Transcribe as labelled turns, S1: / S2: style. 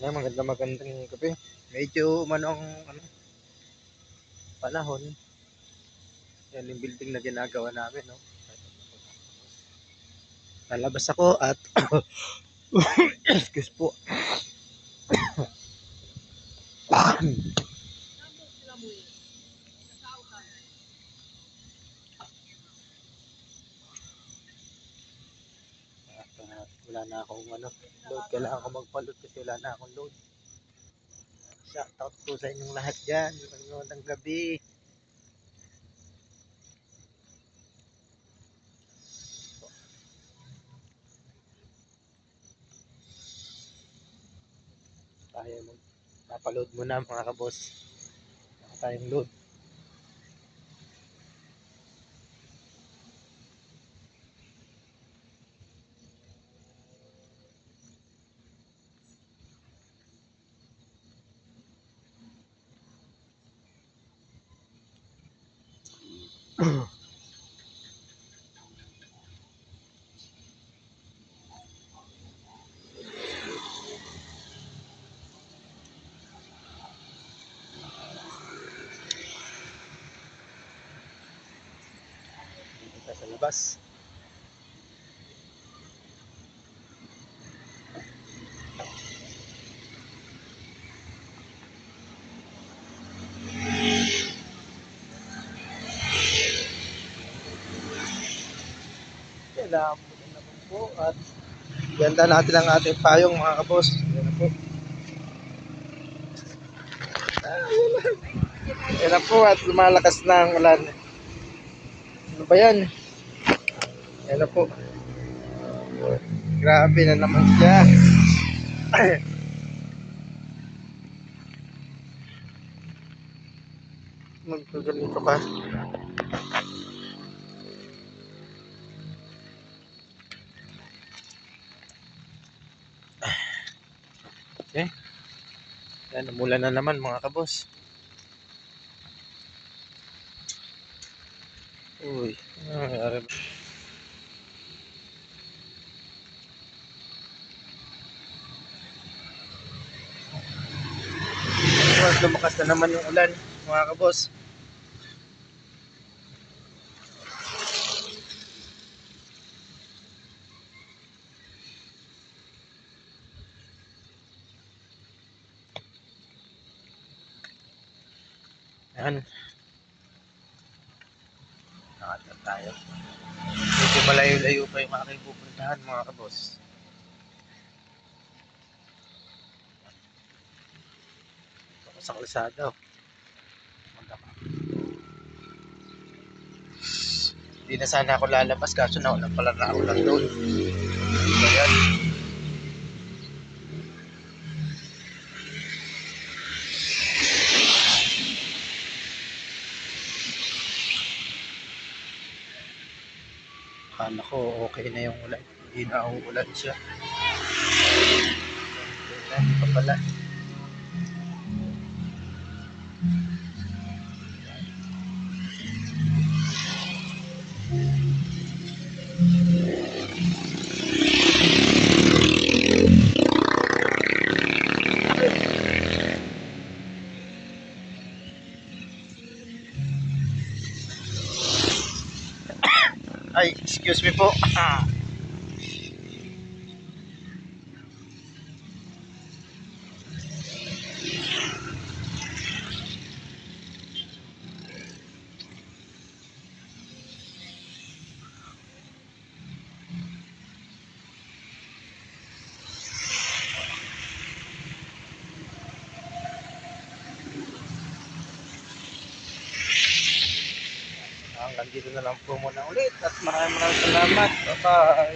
S1: Yan, magandang gabi. Medyo manong ano, panahon. Yan yung building na ginagawa namin, no. Lalabas ako at excuse po. At wala na akong ano, load. Kailangan ko magpa-load kasi wala na akong load. Shout out po sa inyong lahat dyan. Magandang gabi. Tayo magpapaload muna mga kabos. Wala tayong load. Dito sa labas. Kailangan mo din naman po at ganda natin ang ating payong mga kabos. Yan po. Yan po at lumalakas na ang ulan. Ano ba yan? Yan po. Grabe na naman siya. Magkaganito pa. Okay. Yan, umulan na naman mga kabos. Uy, nangyari ba? Lumakas na naman yung ulan mga kabos. Yan. Nakatap tayo. Medyo malayo-layo pa yung aking pupuntahan mga kabos. Ito sa kalsada. Hindi na sana ako lalabas kaso naulan pala na ako lang doon. Ayan. Akala ko okay na yung ulan. Hindi na uulan siya. Hindi pa pala. Ay, excuse me po. Hanggang dito na lang po muna ulit at maraming salamat. Bye-bye.